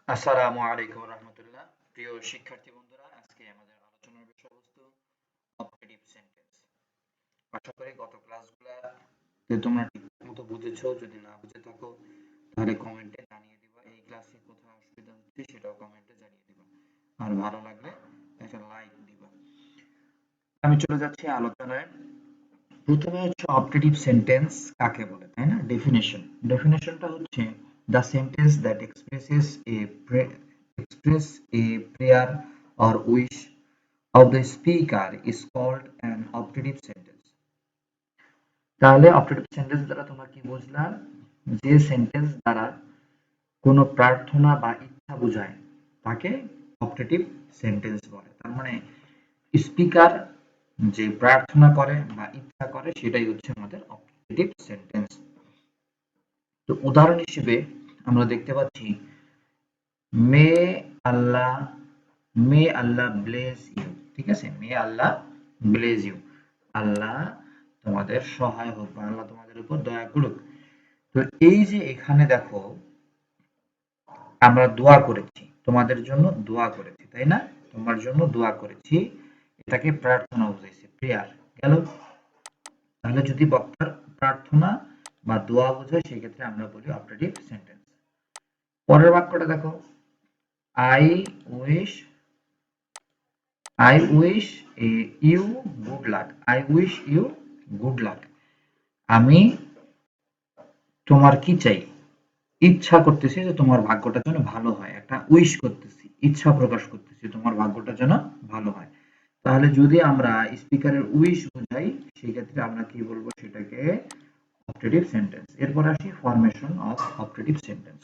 আসসালামু আলাইকুম রহমতুল্লাহ। প্রিয় শিক্ষার্থী বন্ধুরা, আজকে আমাদের আলোচনার বিষয়বস্তু অপটেটিভ সেন্টেন্স। আশা করি গত ক্লাসগুলোতে তোমরা ঠিকমতো বুঝেছো। যদি না বুঝে থাকো তাহলে কমেন্টে জানিয়ে দিবা। এই ক্লাসে কোথাও অসুবিধা হচ্ছে সেটাও কমেন্টে জানিয়ে দিবা। আর ভালো লাগলে একটা লাইক দিবা। আমি চলে যাচ্ছি আলোচনায়। প্রথমে হচ্ছে অপটেটিভ সেন্টেন্স কাকে বলে, তাই না? ডেফিনেশনটা হচ্ছে the sentence that express a prayer or wish of the speaker is called an optative sentence. তাহলে অপটেটিভ সেন্টেন্স দ্বারা তোমরা কি বুঝলা? যে সেন্টেন্স দ্বারা কোনো প্রার্থনা বা ইচ্ছা বোঝায় তাকে অপটেটিভ সেন্টেন্স বলে। তার মানে স্পিকার যে প্রার্থনা করে বা ইচ্ছা করে সেটাই হচ্ছে আমাদের অপটেটিভ সেন্টেন্স। তো উদাহরণ হিসেবে আমরা দেখতে পাচ্ছি মে আল্লাহ মে আল্লাহ ব্লেস ইউ। ঠিক আছে, মে আল্লাহ ব্লেস ইউ, আল্লাহ তোমাদের সহায় হোক বা আল্লাহ তোমাদের উপর দয়া করুক। তো এই যে এখানে দেখো আমরা দোয়া করেছি, তোমাদের জন্য দোয়া করেছি, তাই না? তোমার জন্য দোয়া করেছি, এটাকে প্রার্থনা বুঝাইছে, প্রেয়ার গেল। তাহলে যদি বক্তার প্রার্থনা বা দোয়া বোঝায় সেক্ষেত্রে আমরা বলি অপটেটিভ সেন্টেন্স। পরের বাক্যটা দেখো, I wish I wish you good luck. I wish you good luck. আমি তোমার কি চাই? ইচ্ছা করতেছি যে তোমার ভাগ্যটা যেন ভালো হয়। একটা উইশ করতেছি, ইচ্ছা প্রকাশ করতেছি তোমার ভাগ্যটা যেন ভালো হয়। তাহলে যদি আমরা স্পিকারের উইশ বোঝাই সেক্ষেত্রে আমরা কি বলবো? সেটাকে অপটেটিভ সেন্টেন্স। এরপর আসি formation of optative sentence.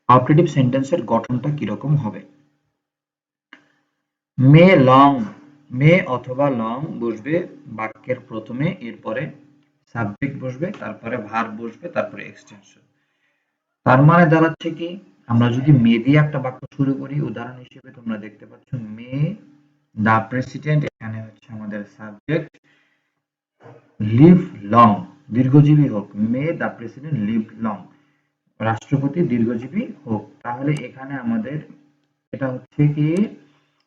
Optative সেন্টেন্সের গঠনটা কিরকম হবে? মে লং, মে অথবা লং বসবে বাক্যের প্রথমে, এরপরে সাবজেক্ট বসবে, তারপরে ভার্ব বসবে, তারপরে এক্সটেনশন। তার মানে দাঁড়াচ্ছে কি, আমরা যদি মে দিয়ে একটা বাক্য শুরু করি, উদাহরণ হিসেবে তোমরা দেখতে পাচ্ছ মে দা প্রেসিডেন্ট, এখানে হচ্ছে আমাদের সাবজেক্ট, লিভ লং, দীর্ঘজীবী হোক, মে দা প্রেসিডেন্ট লিভ লং, রাষ্ট্রপতি দীর্ঘজীবী হোক। তাহলে এখানে আমাদের এটা হচ্ছে কি,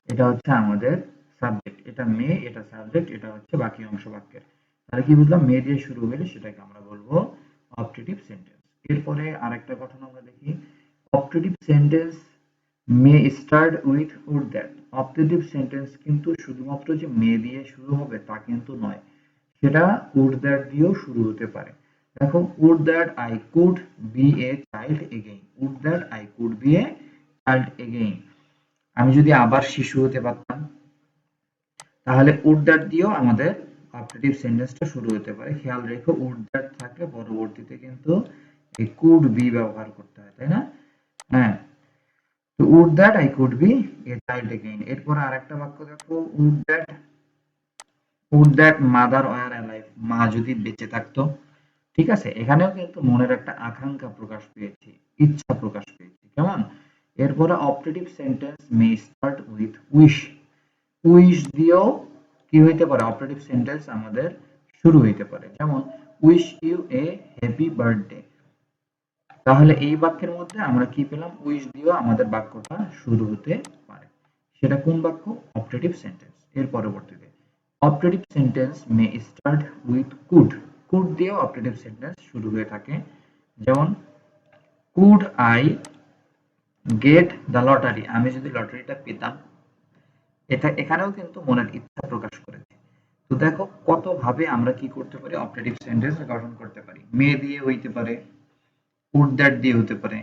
এটা হচ্ছে আমাদের সাবজেক্ট, এটা মে, এটা সাবজেক্ট, এটা হচ্ছে বাকি অংশ বাক্যের। তাহলে কি বুঝলাম? মে দিয়ে শুরু হলে সেটাকে আমরা বলবো অপটেটিভ সেন্টেন্স। এরপরে আরেকটা গঠন আমরা দেখি, optative sentence may start with would that. Optative sentence কিন্তু শুধুমাত্র যে মে দিয়ে শুরু হবে তা কিন্তু নয়, সেটা উড দ্যাট দিয়েও শুরু হতে পারে। দেখো, would that I could be a child again, would that I could be a child again, আমি যদি আবার শিশু হতে পারতাম। তাহলে উড দ্যাট দিয়েও আমাদের অপটেটিভ সেন্টেন্সটা শুরু হতে পারে। খেয়াল রেখো, উড দ্যাট থাকলে পরবর্তীতে কিন্তু এই কুড বি ব্যবহার করতে হয়, তাই না? হ্যাঁ, তো would that I could be a child again. এরপর আরেকটা বাক্য দেখো, would that mother were alive, মা যদি বেঁচে থাকতো। ঠিক আছে, এখানেও কিন্তু মনের একটা আকাঙ্ক্ষা প্রকাশ পেয়েছি, ইচ্ছা প্রকাশ পেয়েছি, কেমন? এরপরে optative sentence may start with wish, wish দিয়েও কি হইতে পারে? অপারেটিভ সেন্টেন্স আমাদের শুরু হইতে পারে। যেমন wish you a happy birthday. তাহলে এই বাক্যের মধ্যে আমরা কি পেলাম? উইশ দিয়েও আমাদের বাক্যটা শুরু হতে পারে। সেটা কোন বাক্য? Operative sentence. এর পরবর্তীতে operative sentence may start with could, could দিয়েও অপারেটিভ সেন্টেন্স শুরু হয়ে থাকে। যেমন could I get the lottery, আমি যদি লটারিটা পেতাম। এটা এখানেও কিন্তু মনের ইচ্ছা প্রকাশ করেছে। তো দেখো কত ভাবে আমরা কি করতে পারি? অপারেটিভ সেন্টেন্স গঠন করতে পারি। মে দিয়ে হইতে পারে, উড দ্যাট দিয়ে হতে পারে,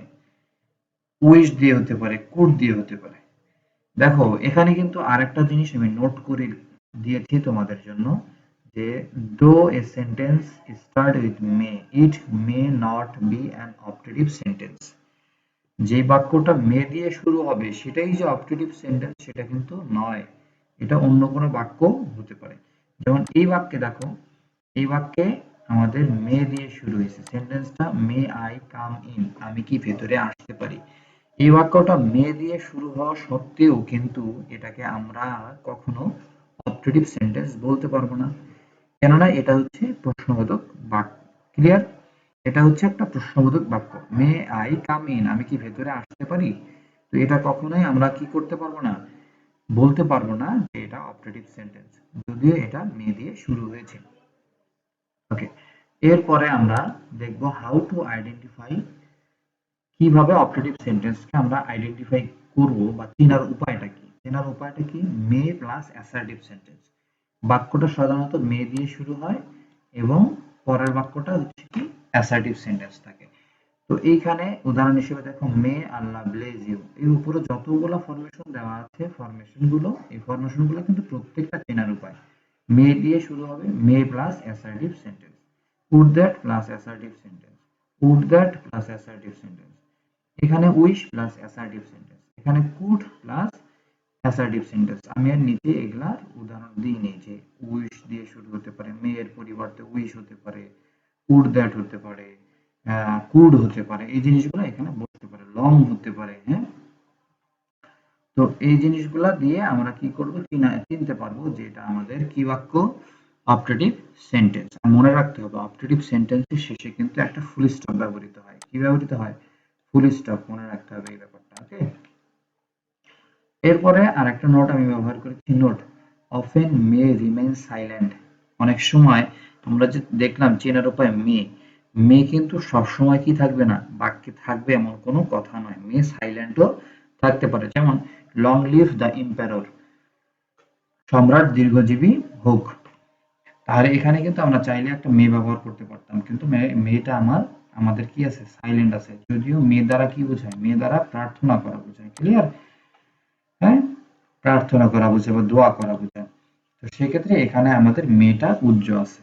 উইশ দিয়ে হতে পারে, কুড দিয়ে হতে পারে। দেখো এখানে কিন্তু আরেকটা জিনিস আমি নোট করে দিয়েছি তোমাদের জন্য, যে দো a sentence start with May, it may not be an operative sentence. যে বাক্যটা মে দিয়ে শুরু হবে সেটাই যে অপারেটিভ সেন্টেন্স সেটা কিন্তু নয়, এটা অন্য কোনো বাক্য হতে পারে। যেমন এই বাক্যে দেখো, এই বাক্যে আমাদের মে দিয়ে শুরু হয়েছে, সেন্টেন্সটা মে আই কাম ইন, আমি কি ভেতরে আসতে পারি। এই বাক্যটা মে দিয়ে শুরু হওয়া সত্ত্বেও কিন্তু এটাকে আমরা কখনো অপারেটিভ সেন্টেন্স বলতে পারবো না, কেননা এটা হচ্ছে প্রশ্নবোধক বাক্য। ক্লিয়ার? এটা হচ্ছে একটা প্রশ্নবোধক বাক্য। মে আই কাম ইন, আমি কি ভেতরে আসতে পারি। তো তো এটা কখনোই আমরা কি করতে পারবো না, বলতে পারবো না যে এটা অপারেটিভ সেন্টেন্স, যদিও এটা মে দিয়ে শুরু হয়েছে। ওকে, এরপরে আমরা দেখব হাউ টু আইডেন্টিফাই, কিভাবে অপারেটিভ সেন্টেন্সকে আমরা আইডেন্টিফাই করব বা চেনার উপায়টা কি। চেনার উপায়টা কি, মে প্লাস অ্যাসার্টিভ সেন্টেন্স। বাক্যটা সাধারণত মে দিয়ে শুরু হয় এবং পরের বাক্যটা হচ্ছে কি অ্যাসার্টিভ সেন্টেন্স থাকে। তো এইখানে উদাহরণ হিসেবে দেখো, মে আল্লাহ ব্লেজ ইউ, এর উপরে যতগুলো ফরমেশন দেওয়া আছে, এই ফরমেশন গুলো কিন্তু প্রত্যেকটা চেনার উপায়। মে দিয়ে শুরু হবে, may plus assertive sentence, would that plus assertive sentence, would that plus assertive sentence, এখানে উইশ প্লাস অ্যাসার্টিভ সেন্টেন্স, এখানে কুড প্লাস অ্যাসার্টিভ সেন্টেন্স। আমি এর নিচে এগুলার উদাহরণ দিইনি, যে উইশ দিয়ে শুরু হতে পারে, মে এর পরিবর্তে উইশ হতে পারে, উড দ্যাট হতে পারে, কুড হতে পারে, এই জিনিসগুলো এখানে বলতে পারে, লং হতে পারে। হ্যাঁ, তো এই জিনিসগুলা দিয়ে আমরা কি করব, চিনতে পারবো যে এটা আমাদের কি বাক্য, অপারেটিভ সেন্টেন্স। মনে রাখতে হবে অপারেটিভ সেন্টেন্সের শেষে কিন্তু একটা ফুল স্টপ ব্যবহৃত হয়। কি ব্যবহৃত হয়, ফুল স্টপ, মনে রাখতে হবে এই ব্যাপারটা। ওকে, এরপরে আরেকটা নোট আমি ব্যবহার করেছি, নোট অফেন মে রিমেইন সাইলেন্ট। অনেক সময় আমরা যে দেখলাম চেনার উপায় মে, মে কিন্তু সবসময় কি থাকবে না, বাক্যে থাকবে এমন কোনো কথা নয়, মে সাইলেন্টও থাকতে পারে। যেমন লং লিভ দ্য এম্পায়ার, সম্রাট দীর্ঘজীবী হোক। তাহলে এখানে কিন্তু আমরা চাইলে একটা মে ব্যবহার করতে পারতাম, কিন্তু মেটা আমাদের কি আছে, সাইলেন্ট আছে। যদিও মে দ্বারা কি বোঝায়, মে দ্বারা প্রার্থনা করা বোঝায়। ক্লিয়ার? হ্যাঁ, প্রার্থনা করা বোঝায় বা দোয়া করা বোঝায়। তো সেক্ষেত্রে এখানে আমাদের মেটা উজ্জ আছে।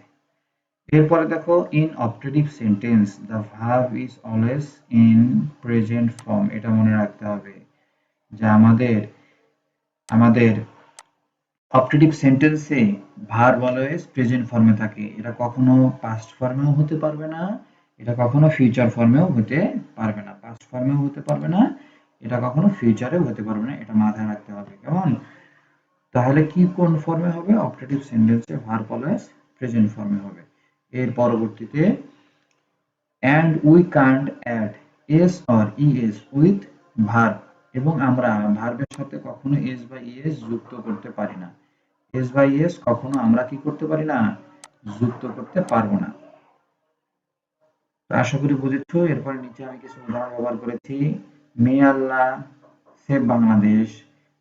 এরপরে দেখো, in optative sentence the verb is always in present form. এটা মনে রাখতে হবে যে আমাদের আমাদের অপটেটিভ সেন্টেন্সে ভার্ব অলওয়েজ প্রেজেন্ট ফর্মে থাকে। এটা কখনো পাস্ট ফর্মেও হতে পারবে না, এটা কখনো ফিউচার ফর্মেও হতে পারবে না, পাস্ট ফর্মেও হতে পারবে না, এটা কখনো ফিউচারেও হতে পারবে না, এটা মাথায় রাখতে হবে। কেমন? তাহলে কি কোন ফর্মে হবে, অপটেটিভ সেন্টেন্সে ভার্ব অলওয়েজ প্রেজেন্ট ফর্মে হবে। এর পরবর্তীতে, and we can't add s or es with verb, এবং আমরা ভার্বের সাথে কখনো s বা es যুক্ত করতে পারি না। s বা es কখনো আমরা কি করতে পারি না, যুক্ত করতে পারবো না। তো আশা করি বুঝেছো। এরপর নিচে আমি কিছু উদাহরণ ব্যবহার করেছি, may Allah save Bangladesh,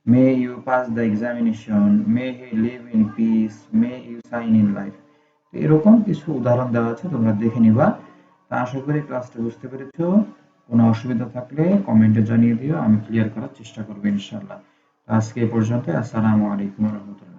may you pass the examination, may he live in peace, may you shine in life. তো এরকম কিছু উদাহরণ দেওয়া আছে, তোমরা দেখে নিবা। তা আশা করি ক্লাসটা বুঝতে পেরেছো। কোনো অসুবিধা থাকলে কমেন্টে জানিয়ে দিও, আমি ক্লিয়ার করার চেষ্টা করবো ইনশাআল্লাহ। আজকে এ পর্যন্ত। আসসালামু আলাইকুম ওয়া রাহমাতুল্লাহ।